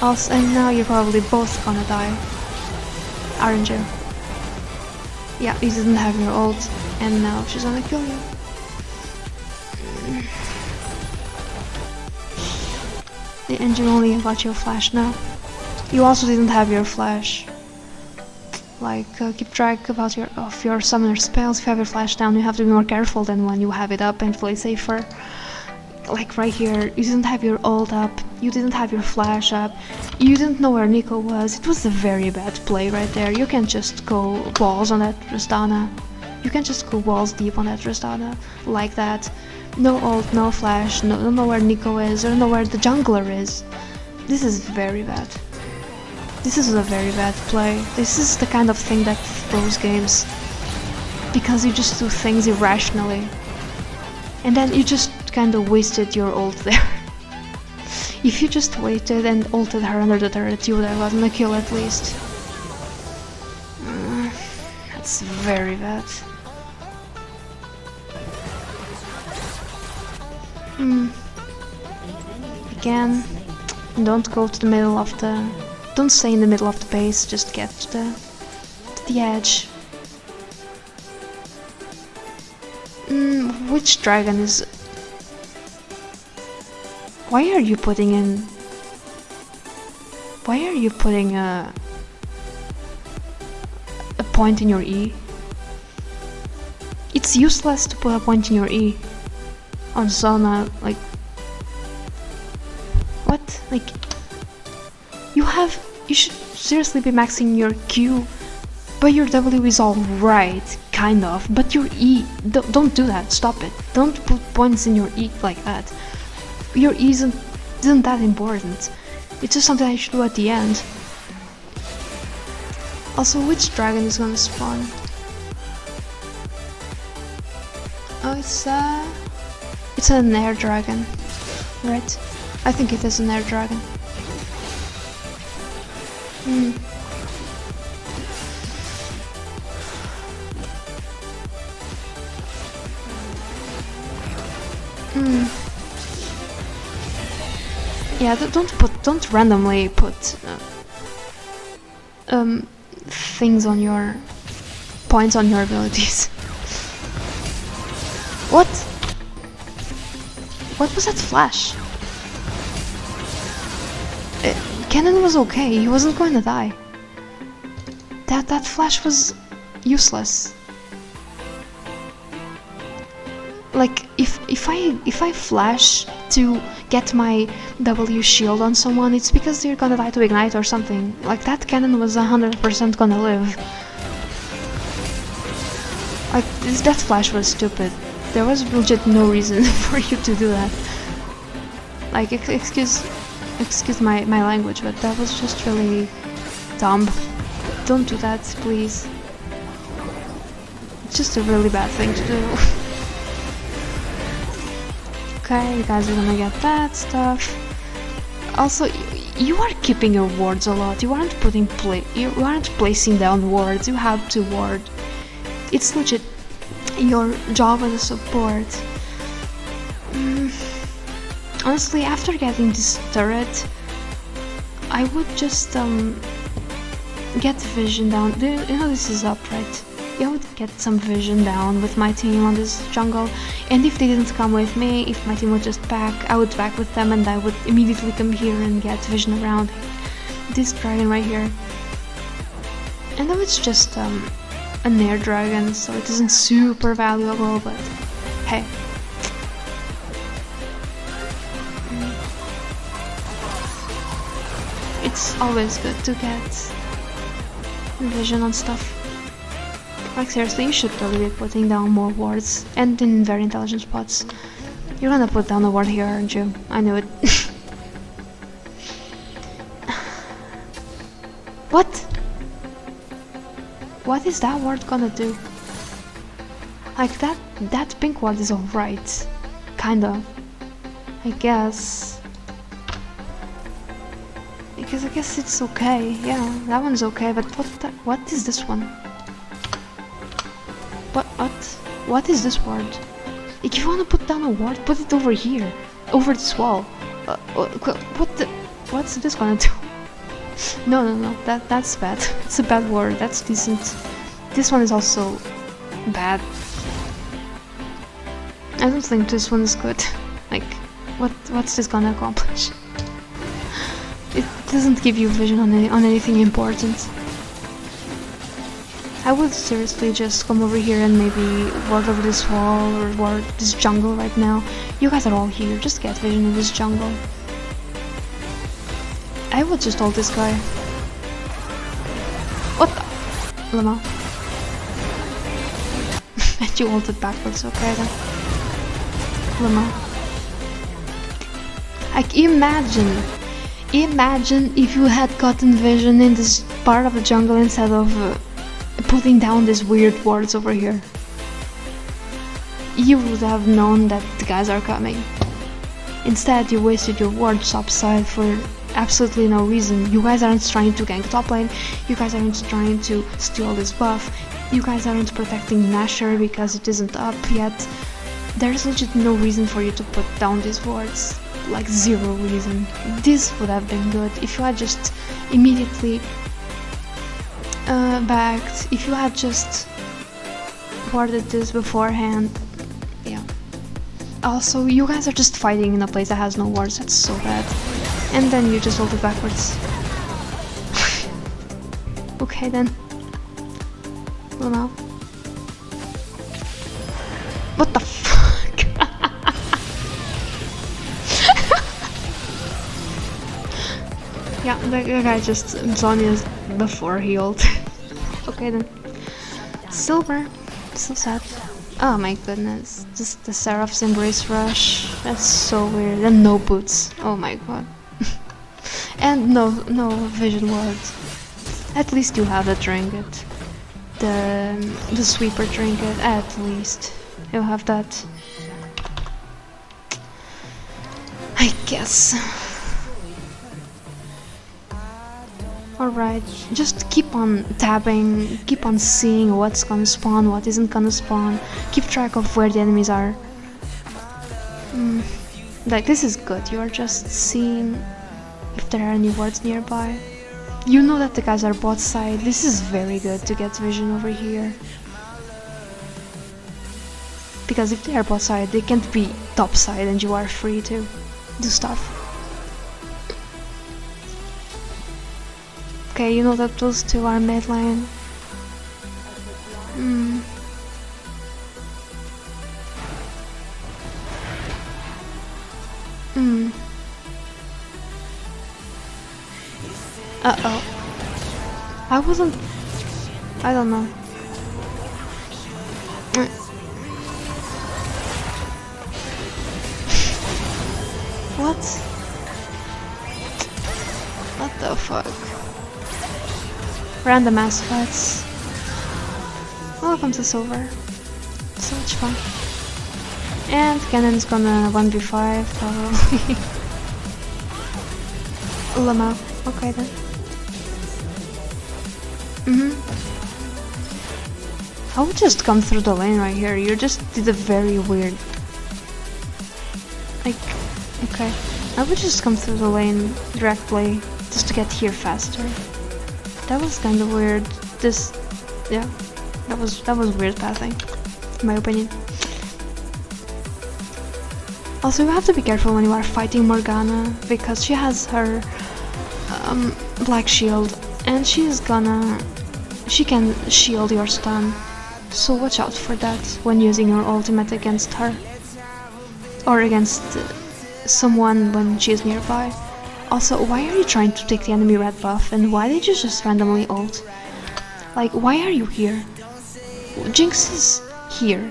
Also, and now you're probably both gonna die, aren't you? Yeah, you didn't have your ult, and now she's gonna kill you. And you only got your flash now. You also didn't have your flash. Like, keep track of your summoner spells. If you have your flash down, you have to be more careful than when you have it up and play safer. Like right here, you didn't have your ult up, you didn't have your flash up, you didn't know where Nico was. It was a very bad play right there. You can just go balls on that Tristana. You can just go balls deep on that Tristana like that. No ult, no flash, don't know where Nico is, or know where the jungler is. This is very bad. This is a very bad play. This is the kind of thing that throws games. Because you just do things irrationally. And then you just kinda wasted your ult there. If you just waited and ulted her under the turret, you would have gotten a kill at least. That's very bad. Again, don't go to the middle of the... Don't stay in the middle of the base, just get to the edge. Which dragon is... Why are you putting in... Why are you putting a point in your E? It's useless to put a point in your E. On Sona, like... What? Like... You should seriously be maxing your Q, but your W is alright, kind of, but your E, don't do that, stop it. Don't put points in your E like that. Your E isn't that important. It's just something I should do at the end. Also, which dragon is gonna spawn? Oh, it's an air dragon, right? I think it is an air dragon. Yeah, don't randomly put things on your points on your abilities. What? What was that flash? Cannon was okay, he wasn't going to die. That flash was useless. Like if I flash to get my W shield on someone, it's because they're gonna die to ignite or something. Like that cannon was 100% gonna live. Like that flash was stupid. There was legit no reason for you to do that. Like excuse my language, but that was just really dumb. Don't do that, please. It's just a really bad thing to do. Okay, you guys are gonna get that stuff. Also, you are keeping your wards a lot. You aren't placing down wards. You have to ward. It's legit your job as a support. Honestly, after getting this turret, I would just get vision down. You know this is up, right? I would get some vision down with my team on this jungle, and if they didn't come with me, if my team would just back, I would back with them and I would immediately come here and get vision around this dragon right here. And though it's just an air dragon, so it isn't super valuable, but hey. It's always good to get vision on stuff. Like seriously, you should really be putting down more wards, and in very intelligent spots. You're gonna put down a ward here, aren't you? I knew it. What? What is that ward gonna do? Like that pink ward is alright. Kinda. I guess. I guess it's okay. Yeah, that one's okay, but what is this one? What is this ward? If you wanna put down a ward, put it over here. Over this wall. What's this gonna do? No, that's bad. It's a bad ward, that's decent. This one is also bad. I don't think this one is good. Like, what's this gonna accomplish? It doesn't give you vision on anything important. I would seriously just come over here and maybe ward over this wall or ward this jungle right now. You guys are all here, just get vision in this jungle. I would just ult this guy. What the? Lama. And you ulted backwards, okay then. Lama. Like, imagine if you had gotten vision in this part of the jungle instead of putting down these weird wards over here. You would have known that the guys are coming. Instead, you wasted your wards upside for absolutely no reason. You guys aren't trying to gank top lane, you guys aren't trying to steal this buff, you guys aren't protecting Nasher because it isn't up yet. There's legit no reason for you to put down these wards. Like, zero reason. This would have been good if you had just immediately backed, if you had just warded this beforehand. Yeah. Also, you guys are just fighting in a place that has no wards, that's so bad. And then you just ult it backwards. Okay then. Well now. What the fuck? Yeah, the guy just Sonya's before he ult. Okay then. Silver. So sad. Oh my goodness. Just the Seraph's Embrace Rush. That's so weird. And no boots. Oh my god. And no vision wards. At least you have the trinket. The sweeper trinket, at least. You have that. I guess. Alright, just keep on tabbing, keep on seeing what's gonna spawn, what isn't gonna spawn, keep track of where the enemies are. Like, this is good, you are just seeing if there are any wards nearby. You know that the guys are bot side, this is very good to get vision over here. Because if they are bot side, they can't be top side and you are free to do stuff. Okay, you know that those two are mid lane. Uh-oh. I don't know. What? What the fuck? Random ass fights. Welcome to Silver. So much fun. And Cannon's gonna 1v5 probably. Lama. Okay then. I would just come through the lane right here. You just did a very weird. Like, okay. I would just come through the lane directly just to get here faster. That was kind of weird. Yeah, that was weird pathing, in my opinion. Also, you have to be careful when you are fighting Morgana because she has her black shield, and she can shield your stun. So watch out for that when using your ultimate against her, or against someone when she is nearby. Also, why are you trying to take the enemy red buff, and why did you just randomly ult? Like, why are you here? Jinx is here,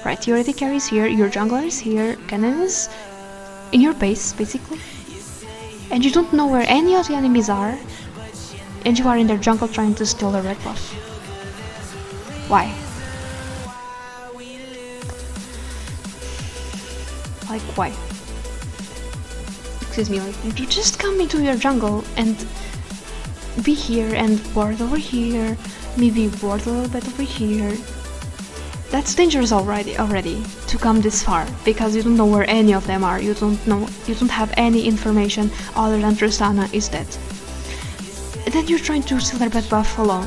right? Your AD carry is here, your jungler is here, Cannon is in your base, basically. And you don't know where any of the enemies are, and you are in their jungle trying to steal the red buff. Why? Like, why? excuse me, like, you just come into your jungle and be here and ward over here, maybe ward a little bit over here. That's dangerous already to come this far, because you don't know where any of them are. You don't have any information other than Tristana is dead. And then you're trying to steal their bad buff alone.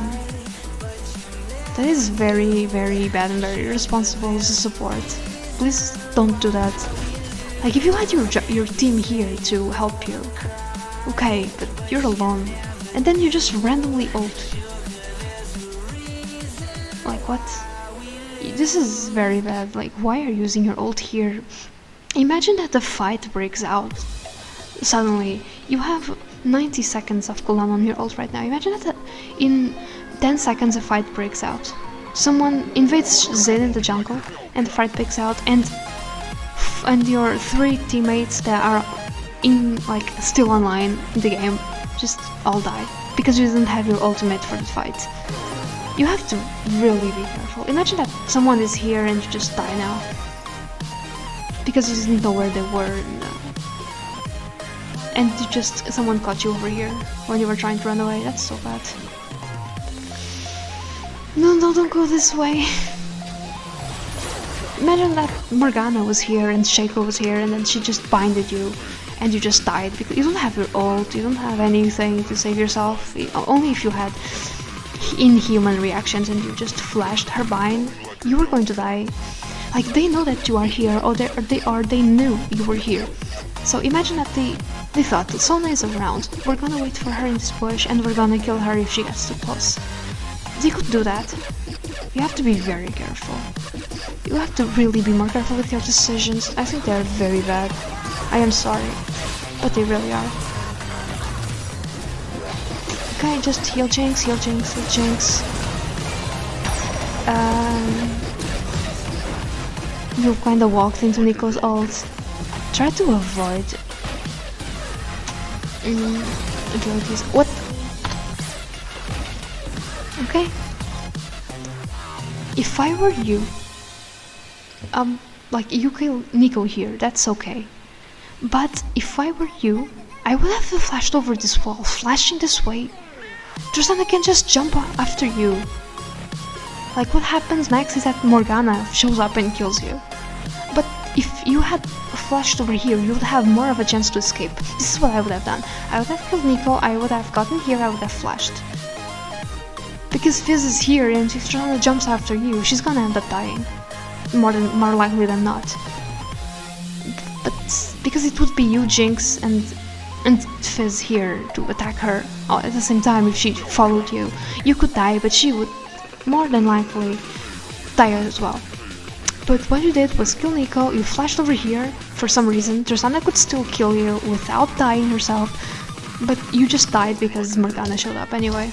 That is very, very bad and very irresponsible as a support. Please don't do that. Like, if you had your team here to help you, okay, but you're alone. And then you just randomly ult. Like, what? This is very bad. Like, why are you using your ult here? Imagine that the fight breaks out. Suddenly, you have 90 seconds of cooldown on your ult right now. Imagine that in 10 seconds a fight breaks out. Someone invades Zed in the jungle, and the fight breaks out, and your 3 teammates that are still online in the game just all die because you didn't have your ultimate for the fight. You have to really be careful. Imagine that someone is here and you just die now because you didn't know where they were, and someone caught you over here when you were trying to run away. That's so bad. No, don't go this way. Imagine that Morgana was here and Shaco was here, and then she just binded you and you just died because you don't have your ult, you don't have anything to save yourself. Only if you had inhuman reactions and you just flashed her bind, you were going to die. Like, they know that you are here, or they knew you were here. So imagine that they thought Sona is around, we're gonna wait for her in this bush and we're gonna kill her if she gets too close. They could do that. You have to be very careful. You have to really be more careful with your decisions. I think they are very bad. I am sorry, but they really are. Okay, just heal Jinx, heal Jinx, heal Jinx. You kinda walked into Nico's ult. Try to avoid abilities. What? Okay. If I were you, like, you kill Nico here, that's okay. But if I were you, I would have flashed over this wall. Flashing this way, Tristana can just jump after you. Like, what happens next is that Morgana shows up and kills you. But if you had flashed over here, you would have more of a chance to escape. This is what I would have done. I would have killed Nico, I would have gotten here, I would have flashed. Because Fizz is here, and if Tristana jumps after you, she's gonna end up dying. More likely than not. But because it would be you, Jinx, and Fizz here to attack her at the same time, if she followed you, you could die, but she would more than likely die as well. But what you did was kill Nico, you flashed over here for some reason. Tristana could still kill you without dying herself, but you just died because Morgana showed up anyway.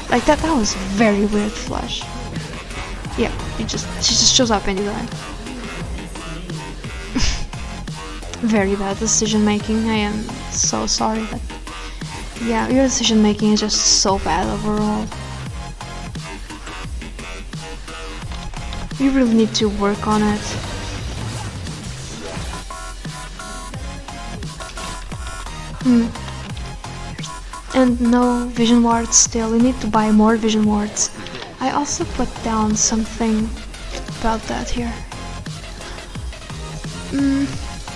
Like, that was a very weird flash. Yeah, she just shows up and you die. Very bad decision making. I am so sorry, but yeah, your decision making is just so bad overall. You really need to work on it. And no vision wards still. You need to buy more vision wards. I also put down something about that here.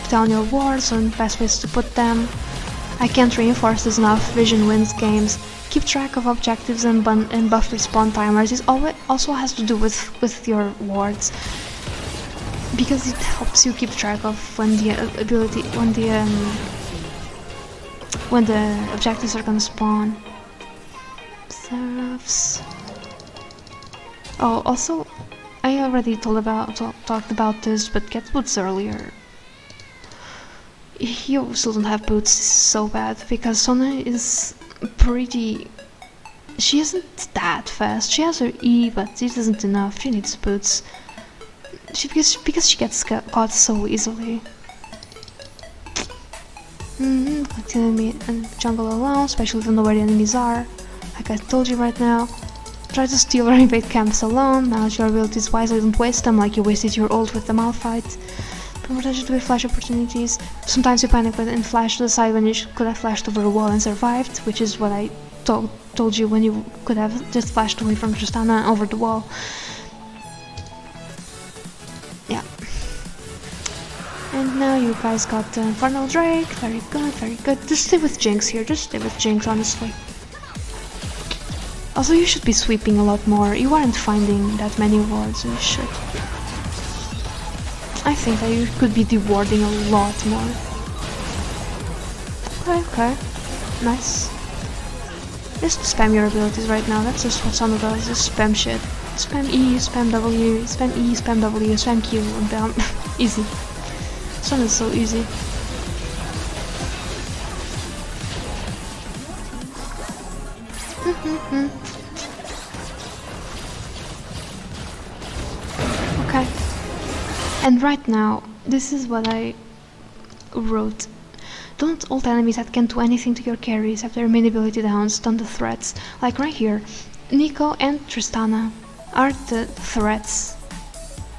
Down your wards and best ways to put them. I can't reinforce this enough. Vision wins games. Keep track of objectives and buff respawn timers. This also has to do with your wards, because it helps you keep track of when the objectives are gonna spawn. Seraphs. Oh, also, I already talked about this, but get boots earlier. You still don't have boots. This is so bad because Sona is pretty. She isn't that fast. She has her E, but it isn't enough. She needs boots. Because she gets caught so easily. Continue me and jungle alone, especially if you know where the enemies are. Like I told you right now. Try to steal or invade camps alone. Manage your abilities wisely, don't waste them like you wasted your ult with the Malphite. Protection with flash opportunities. Sometimes you panic and flash to the side when you could have flashed over a wall and survived, which is what I told you, when you could have just flashed away from Tristana over the wall. Yeah. And now you guys got the Infernal Drake. Very good, very good. Just stay with Jinx here. Just stay with Jinx, honestly. Also, you should be sweeping a lot more. You aren't finding that many wards, and you should. I think that you could be dewarding a lot more. Okay. Nice. Just spam your abilities right now. That's just what Sona does. Just spam shit. Spam E, spam W, spam E, spam W, spam Q, and down. Easy. Sona's so easy. Okay. And right now, this is what I wrote. Don't ult enemies that can do anything to your carries, have their main ability down, stun the threats. Like right here, Nico and Tristana are the threats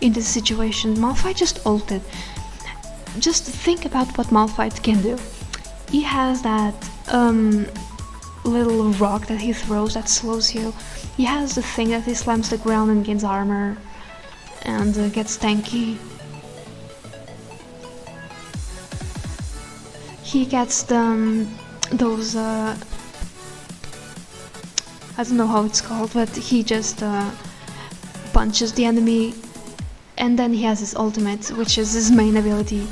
in this situation. Malphite just ulted. Just think about what Malphite can do. He has that little rock that he throws that slows you. He has the thing that he slams the ground and gains armor and gets tanky. He gets those I don't know how it's called, but he just punches the enemy, and then he has his ultimate, which is his main ability.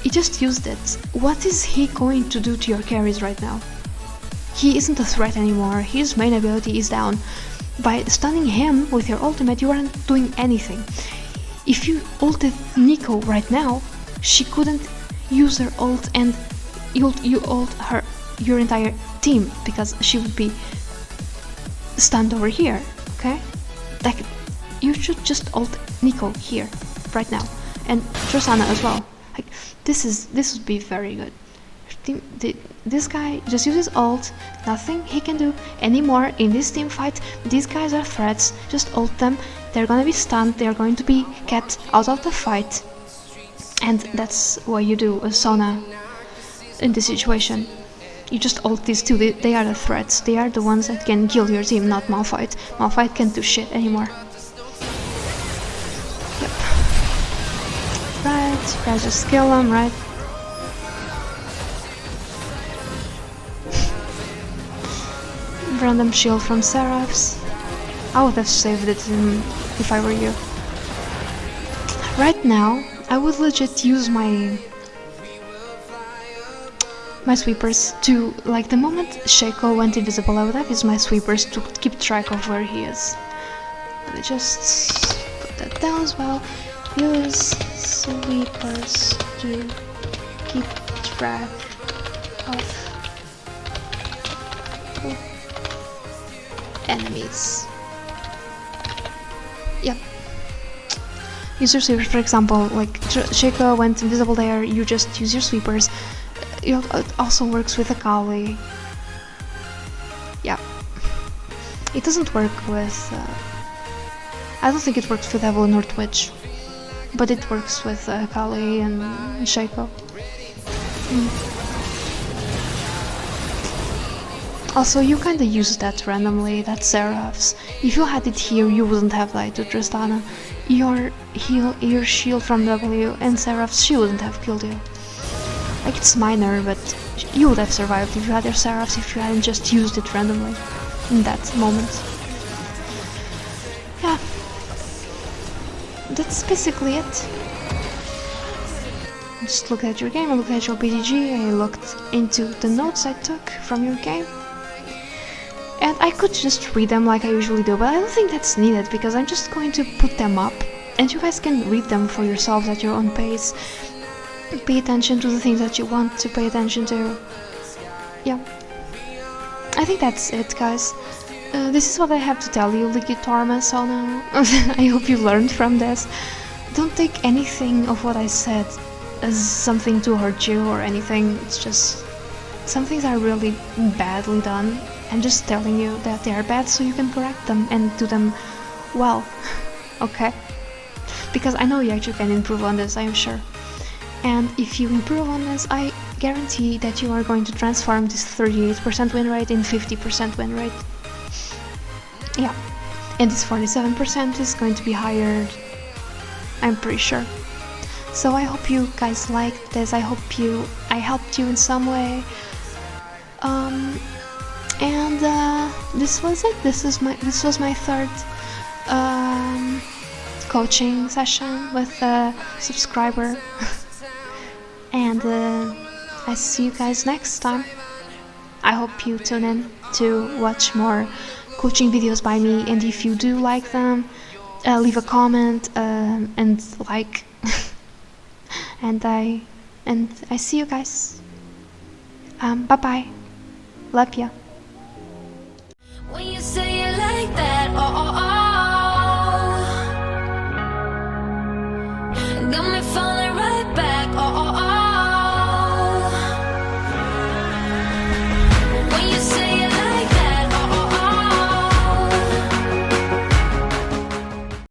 He just used it. What is he going to do to your carries right now? He isn't a threat anymore. His main ability is down. By stunning him with your ultimate, you aren't doing anything. If you ulted Nico right now, she couldn't use her ult, and you ult your entire team, because she would be stunned over here. Okay, like, you should just ult Nico here right now, and Tristana as well. Like, this would be very good. This guy just uses ult. Nothing he can do anymore in this team fight. These guys are threats. Just ult them. They're gonna be stunned. They're going to be kept out of the fight, and that's what you do as Sona in this situation. You just ult these two. They are the threats. They are the ones that can kill your team, not Malphite. Malphite can't do shit anymore. Yep. Right, you guys just kill them, right? Random shield from Seraphs. I would have saved it if I were you. Right now, I would legit use my sweepers to, like, the moment Shaco went invisible, I would have used my sweepers to keep track of where he is. Let me just put that down as well. Use sweepers to keep track of enemies. Yep. Use your sweepers, for example, like Shaco went invisible there, you just use your sweepers. It also works with Akali. Yeah. It doesn't work with... I don't think it works with Evelynn or Twitch, but it works with Akali and Shaco. Also, you kinda use that randomly, that Seraphs. If you had it here, you wouldn't have died to Tristana. Your shield from W and Seraphs, she wouldn't have killed you. Like, it's minor, but you would have survived if you had your Seraphs, if you hadn't just used it randomly in that moment. Yeah. That's basically it. Just look at your game, I looked at your PDG, I looked into the notes I took from your game. And I could just read them like I usually do, but I don't think that's needed, because I'm just going to put them up, and you guys can read them for yourselves at your own pace. Pay attention to the things that you want to pay attention to. Yeah. I think that's it, guys. This is what I have to tell you, Likitorma Sonai. I hope you learned from this. Don't take anything of what I said as something to hurt you or anything. It's just... some things are really badly done. I'm just telling you that they are bad so you can correct them and do them well. Okay? Because I know you actually can improve on this, I am sure. And if you improve on this, I guarantee that you are going to transform this 38% win rate in 50% win rate. Yeah, and this 47% is going to be higher, I'm pretty sure. So I hope you guys liked this. I hope I helped you in some way. And this was it. This was my third coaching session with a subscriber. And I see you guys next time. I hope you tune in to watch more coaching videos by me, and if you do like them, leave a comment and like. and I see you guys. Bye bye. Love ya. When you say it like that, oh, oh, oh.